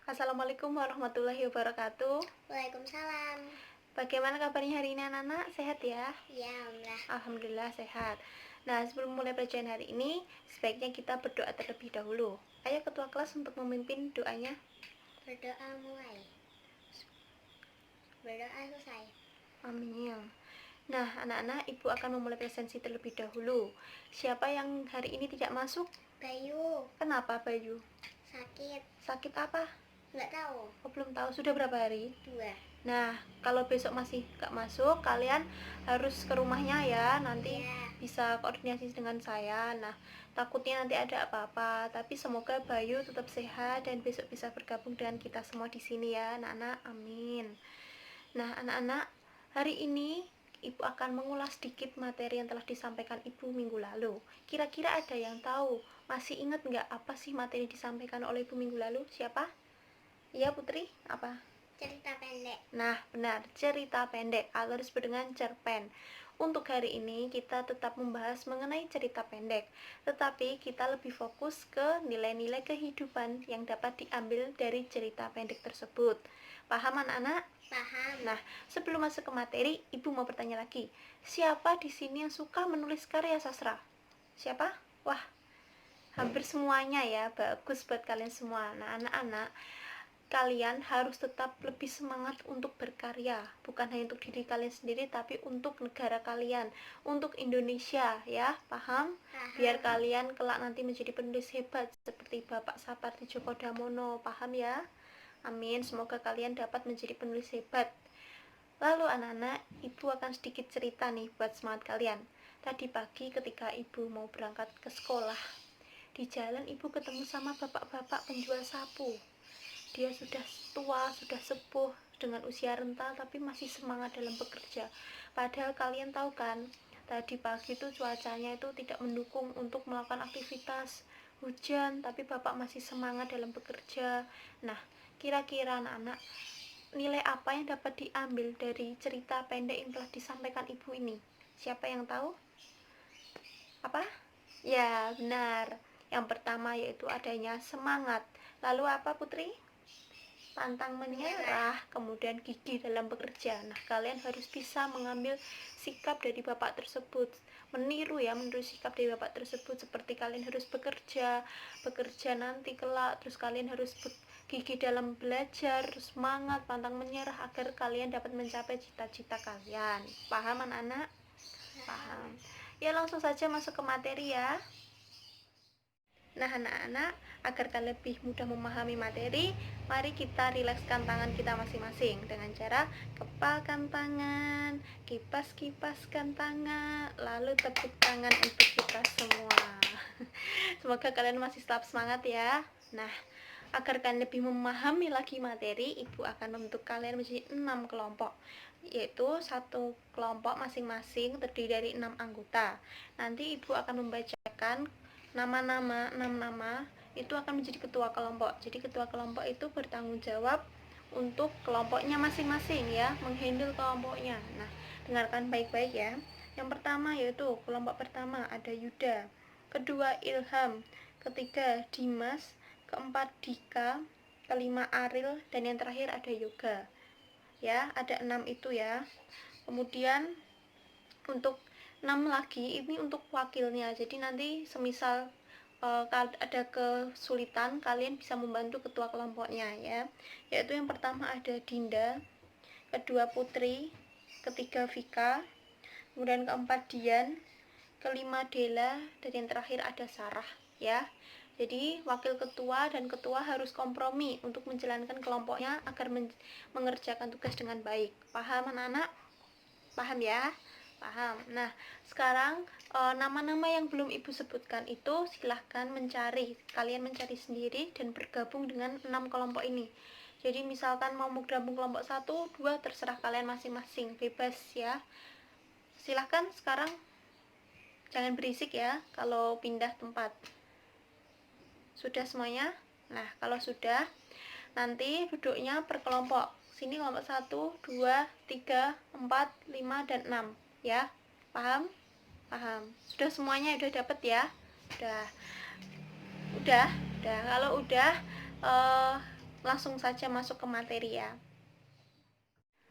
Assalamualaikum warahmatullahi wabarakatuh. Waalaikumsalam. Bagaimana kabarnya hari ini anak-anak? Sehat ya? Ya, Alhamdulillah. Alhamdulillah sehat. Nah, sebelum mulai bacaan hari ini, sebaiknya kita berdoa terlebih dahulu. Ayo ketua kelas untuk memimpin doanya. Berdoa mulai. Berdoa selesai. Amin. Nah, anak-anak, ibu akan memulai presensi terlebih dahulu. Siapa yang hari ini tidak masuk? Bayu Kenapa, Bayu? sakit. Sakit apa? Nggak tahu. Oh, belum tahu. Sudah berapa hari? 2. Nah, kalau besok masih gak masuk, kalian harus ke rumahnya ya. Nanti bisa koordinasi dengan saya. Nah, takutnya nanti ada apa-apa. Tapi semoga Bayu tetap sehat dan besok bisa bergabung dengan kita semua di sini ya, anak-anak. Amin. Nah, anak-anak, hari ini Ibu akan mengulas sedikit materi yang telah disampaikan Ibu minggu lalu. Kira-kira ada yang tahu? Masih ingat nggak apa sih materi disampaikan oleh Ibu minggu lalu? Siapa? Iya, Putri? Apa? Cerita pendek. Nah, benar, cerita pendek atau disebut dengan cerpen. Untuk hari ini kita tetap membahas mengenai cerita pendek, tetapi kita lebih fokus ke nilai-nilai kehidupan yang dapat diambil dari cerita pendek tersebut. Paham anak-anak? Paham. Nah, sebelum masuk ke materi, Ibu mau bertanya lagi. Siapa di sini yang suka menulis karya sastra? Siapa? Wah, hampir semuanya ya. Bagus buat kalian semua. Nah, anak-anak, kalian harus tetap lebih semangat untuk berkarya, bukan hanya untuk diri kalian sendiri, tapi untuk negara kalian, untuk Indonesia ya, paham? Biar kalian kelak nanti menjadi penulis hebat seperti Bapak Sapardi Djoko Damono, paham ya? Amin, semoga kalian dapat menjadi penulis hebat. Lalu anak-anak, Ibu akan sedikit cerita nih buat semangat kalian. Tadi pagi ketika Ibu mau berangkat ke sekolah, di jalan Ibu ketemu sama bapak-bapak penjual sapu. Dia sudah tua, sudah sepuh, dengan usia renta tapi masih semangat dalam bekerja. Padahal kalian tahu kan, tadi pagi itu cuacanya itu tidak mendukung untuk melakukan aktivitas, hujan, tapi bapak masih semangat dalam bekerja. Nah, kira-kira anak-anak, nilai apa yang dapat diambil dari cerita pendek yang telah disampaikan Ibu ini? Siapa yang tahu? Apa? Ya, benar. Yang pertama yaitu adanya semangat. Lalu apa, Putri? Pantang menyerah, kemudian gigih dalam bekerja. Nah, kalian harus bisa mengambil sikap dari bapak tersebut, meniru sikap dari bapak tersebut, seperti kalian harus bekerja nanti kelak, terus kalian harus gigih dalam belajar, terus semangat, pantang menyerah agar kalian dapat mencapai cita-cita kalian. Paham anak-anak? Paham. Ya, langsung saja masuk ke materi ya. Nah, anak-anak, agar kalian lebih mudah memahami materi, mari kita rilekskan tangan kita masing-masing dengan cara kepalkan tangan, kipas-kipaskan tangan, lalu tepuk tangan untuk kita semua. Semoga kalian masih tetap semangat ya. Nah, agar kalian lebih memahami lagi materi, Ibu akan membentuk kalian menjadi 6 kelompok, yaitu satu kelompok masing-masing terdiri dari 6 anggota. Nanti Ibu akan membacakan 6 nama itu akan menjadi ketua kelompok. Jadi ketua kelompok itu bertanggung jawab untuk kelompoknya masing-masing ya, menghandle kelompoknya. Nah, dengarkan baik-baik ya. Yang pertama yaitu kelompok pertama ada Yuda, kedua Ilham, ketiga Dimas, keempat Dika, kelima Aril, dan yang terakhir ada Yoga. Ya, ada 6 itu ya. Kemudian untuk 6 lagi ini untuk wakilnya. Jadi nanti semisal ada kesulitan, kalian bisa membantu ketua kelompoknya ya. Yaitu yang pertama ada Dinda, kedua Putri, ketiga Vika, kemudian keempat Dian, kelima Dela, dan yang terakhir ada Sarah ya. Jadi wakil ketua dan ketua harus kompromi untuk menjalankan kelompoknya agar mengerjakan tugas dengan baik. Paham anak-anak? Paham ya? Paham. Nah, sekarang nama-nama yang belum Ibu sebutkan itu silahkan mencari. Kalian mencari sendiri dan bergabung dengan 6 kelompok ini. Jadi misalkan mau bergabung kelompok 1, 2, terserah kalian masing-masing, bebas ya. Silahkan sekarang, jangan berisik ya kalau pindah tempat. Sudah semuanya? Nah, kalau sudah, nanti duduknya per kelompok. Sini kelompok 1, 2, 3, 4, 5, dan 6 ya. Paham? Paham. Sudah semuanya udah dapet ya? Udah. Kalau udah langsung saja masuk ke materi ya.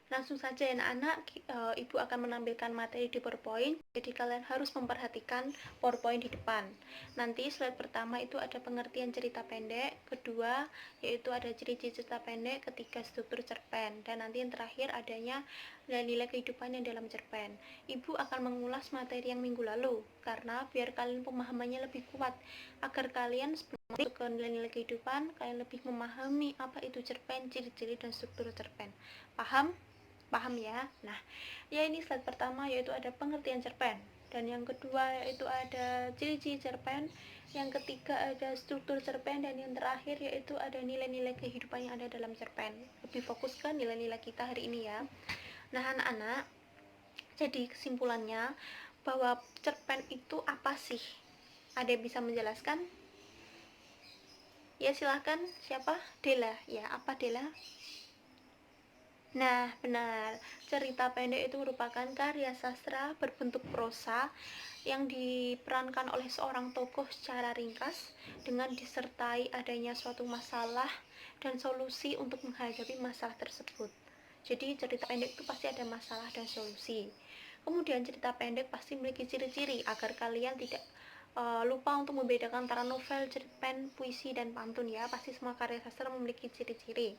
Langsung saja ya anak-anak, ibu akan menampilkan materi di PowerPoint, jadi kalian harus memperhatikan PowerPoint di depan. Nanti slide pertama itu ada pengertian cerita pendek, kedua yaitu ada ciri-ciri cerita pendek, ketiga struktur cerpen, dan nanti yang terakhir adanya nilai-nilai kehidupan yang dalam cerpen. Ibu akan mengulas materi yang minggu lalu, karena biar kalian pemahamannya lebih kuat, agar kalian sebelum masuk ke nilai-nilai kehidupan, kalian lebih memahami apa itu cerpen, ciri-ciri dan struktur cerpen. Paham? Paham ya? Nah, ya ini slide pertama yaitu ada pengertian cerpen, dan yang kedua yaitu ada ciri-ciri cerpen, yang ketiga ada struktur cerpen, dan yang terakhir yaitu ada nilai-nilai kehidupan yang ada dalam cerpen. Lebih fokus ke nilai-nilai kita hari ini ya. Nah, anak-anak, jadi kesimpulannya bahwa cerpen itu apa sih? Ada yang bisa menjelaskan? Ya silahkan, siapa? Dela. Ya, apa Dela? Nah, benar. Cerita pendek itu merupakan karya sastra berbentuk prosa yang diperankan oleh seorang tokoh secara ringkas dengan disertai adanya suatu masalah dan solusi untuk menghadapi masalah tersebut. Jadi, cerita pendek itu pasti ada masalah dan solusi. Kemudian, cerita pendek pasti memiliki ciri-ciri agar kalian tidak lupa untuk membedakan antara novel, cerpen, puisi, dan pantun ya. Pasti semua karya sastra memiliki ciri-ciri.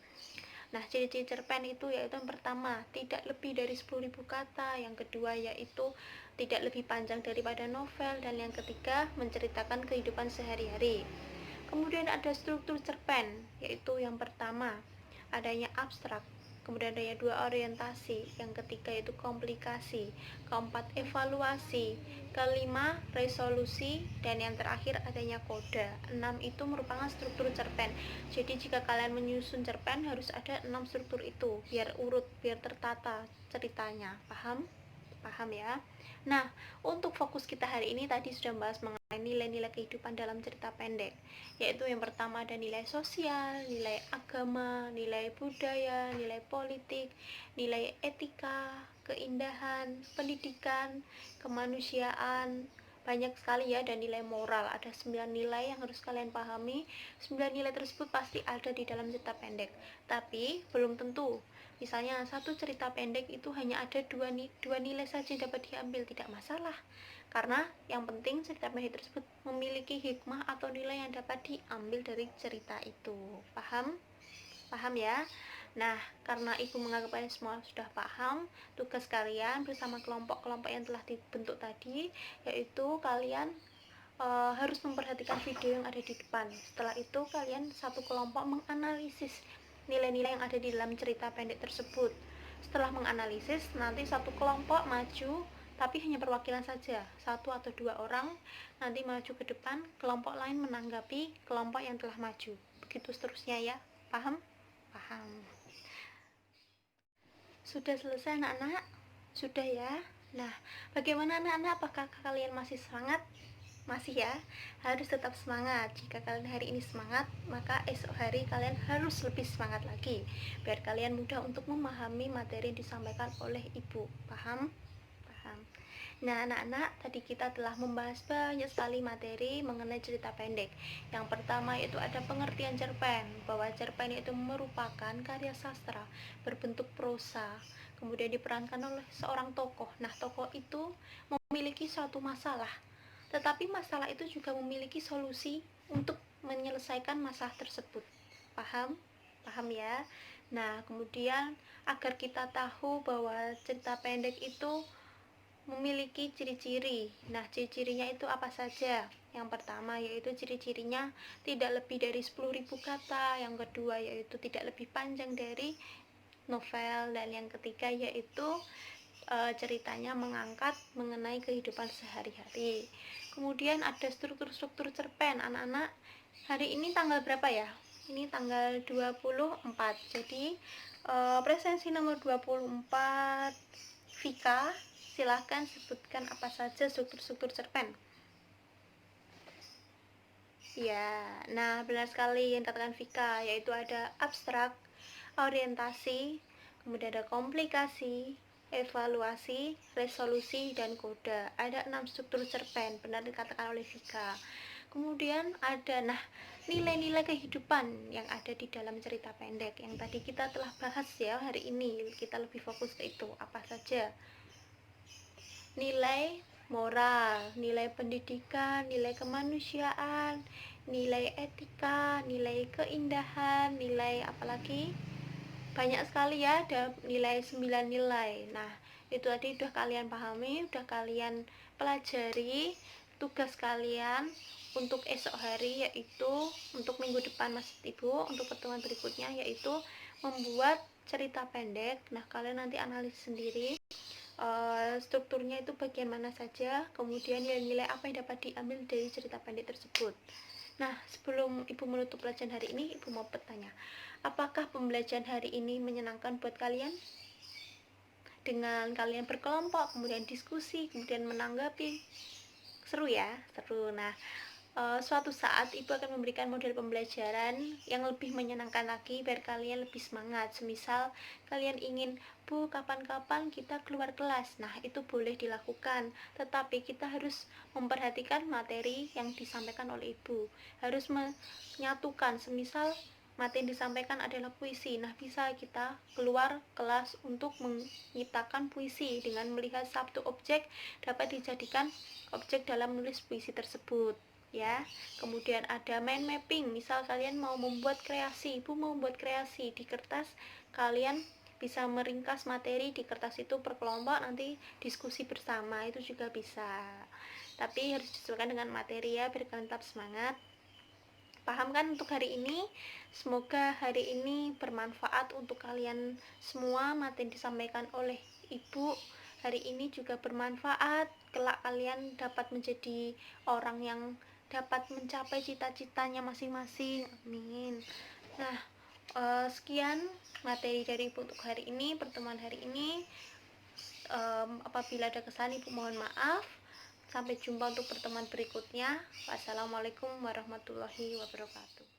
Nah, ciri-ciri cerpen itu yaitu yang pertama, tidak lebih dari 10.000 kata, yang kedua yaitu tidak lebih panjang daripada novel, dan yang ketiga menceritakan kehidupan sehari-hari. Kemudian ada struktur cerpen, yaitu yang pertama adanya abstrak, kemudian adanya dua orientasi, yang ketiga yaitu komplikasi, keempat evaluasi, kelima resolusi, dan yang terakhir adanya koda. 6 itu merupakan struktur cerpen. Jadi jika kalian menyusun cerpen harus ada 6 struktur itu biar urut, biar tertata ceritanya. Paham? Paham ya? Nah, untuk fokus kita hari ini tadi sudah membahas mengenai nilai-nilai kehidupan dalam cerita pendek, yaitu yang pertama ada nilai sosial, nilai agama, nilai budaya, nilai politik, nilai etika, keindahan, pendidikan, kemanusiaan, banyak sekali ya, dan nilai moral. Ada 9 nilai yang harus kalian pahami. 9 nilai tersebut pasti ada di dalam cerita pendek, tapi belum tentu. Misalnya satu cerita pendek itu hanya ada dua nilai saja yang dapat diambil, tidak masalah, karena yang penting cerita pendek tersebut memiliki hikmah atau nilai yang dapat diambil dari cerita itu. Paham? Paham ya? Nah, karena ibu menganggap kalian semua sudah paham, tugas kalian bersama kelompok-kelompok yang telah dibentuk tadi, yaitu kalian harus memperhatikan video yang ada di depan. Setelah itu kalian satu kelompok menganalisis nilai-nilai yang ada di dalam cerita pendek tersebut. Setelah menganalisis, nanti satu kelompok maju, tapi hanya perwakilan saja, satu atau dua orang nanti maju ke depan, kelompok lain menanggapi kelompok yang telah maju. Begitu seterusnya ya. Paham? Paham. Sudah selesai anak-anak? Sudah ya? Nah, bagaimana anak-anak? Apakah kalian masih semangat? Masih ya? Harus tetap semangat. Jika kalian hari ini semangat, maka esok hari kalian harus lebih semangat lagi, biar kalian mudah untuk memahami materi yang disampaikan oleh ibu. Paham? Paham. Nah, anak-anak, tadi kita telah membahas banyak sekali materi mengenai cerita pendek. Yang pertama yaitu ada pengertian cerpen, bahwa cerpen itu merupakan karya sastra berbentuk prosa, kemudian diperankan oleh seorang tokoh. Nah, tokoh itu memiliki suatu masalah, tetapi masalah itu juga memiliki solusi untuk menyelesaikan masalah tersebut. Paham? Paham ya? Nah, kemudian agar kita tahu bahwa cerita pendek itu memiliki ciri-ciri. Nah, ciri-cirinya itu apa saja? Yang pertama yaitu ciri-cirinya tidak lebih dari 10.000 kata, yang kedua yaitu tidak lebih panjang dari novel, dan yang ketiga yaitu ceritanya mengangkat mengenai kehidupan sehari-hari. Kemudian ada struktur-struktur cerpen. Anak-anak, hari ini tanggal berapa ya? Ini tanggal 24. Jadi presensi nomor 24 Vika, silahkan sebutkan apa saja struktur-struktur cerpen. Ya, nah benar sekali yang dikatakan Vika, yaitu ada abstrak, orientasi, kemudian ada komplikasi, evaluasi, resolusi, dan koda. Ada 6 struktur cerpen, benar dikatakan oleh Vika. Kemudian ada, nah nilai-nilai kehidupan yang ada di dalam cerita pendek yang tadi kita telah bahas ya. Hari ini kita lebih fokus ke itu, apa saja nilai moral, nilai pendidikan, nilai kemanusiaan, nilai etika, nilai keindahan, nilai apalagi banyak sekali ya, ada nilai 9 nilai. Nah, itu tadi udah kalian pahami, udah kalian pelajari. Tugas kalian untuk esok hari yaitu untuk minggu depan maksud ibu, untuk pertemuan berikutnya yaitu membuat cerita pendek. Nah, kalian nanti analisis sendiri strukturnya itu bagaimana saja, kemudian nilai-nilai apa yang dapat diambil dari cerita pendek tersebut. Nah, sebelum ibu menutup pelajaran hari ini, ibu mau bertanya, apakah pembelajaran hari ini menyenangkan buat kalian? Dengan kalian berkelompok, kemudian diskusi, kemudian menanggapi, seru ya, seru. Nah, suatu saat ibu akan memberikan model pembelajaran yang lebih menyenangkan lagi biar kalian lebih semangat. Semisal kalian ingin, Bu, kapan-kapan kita keluar kelas. Nah, itu boleh dilakukan, tetapi kita harus memperhatikan materi yang disampaikan oleh ibu, harus menyatukan. Semisal materi yang disampaikan adalah puisi, nah bisa kita keluar kelas untuk menciptakan puisi dengan melihat satu objek dapat dijadikan objek dalam menulis puisi tersebut ya. Kemudian ada mind mapping, misal kalian mau membuat kreasi, ibu mau membuat kreasi di kertas, kalian bisa meringkas materi di kertas itu per kelompok, nanti diskusi bersama, itu juga bisa, tapi harus disesuaikan dengan materi ya biar kalian tetap semangat. Paham kan untuk hari ini? Semoga hari ini bermanfaat untuk kalian semua. Materi disampaikan oleh ibu hari ini juga bermanfaat, kelak kalian dapat menjadi orang yang dapat mencapai cita-citanya masing-masing, amin. Nah, sekian materi dari ibu untuk hari ini, pertemuan hari ini. Apabila ada kesalahan ibu mohon maaf. Sampai jumpa untuk pertemuan berikutnya. Wassalamualaikum warahmatullahi wabarakatuh.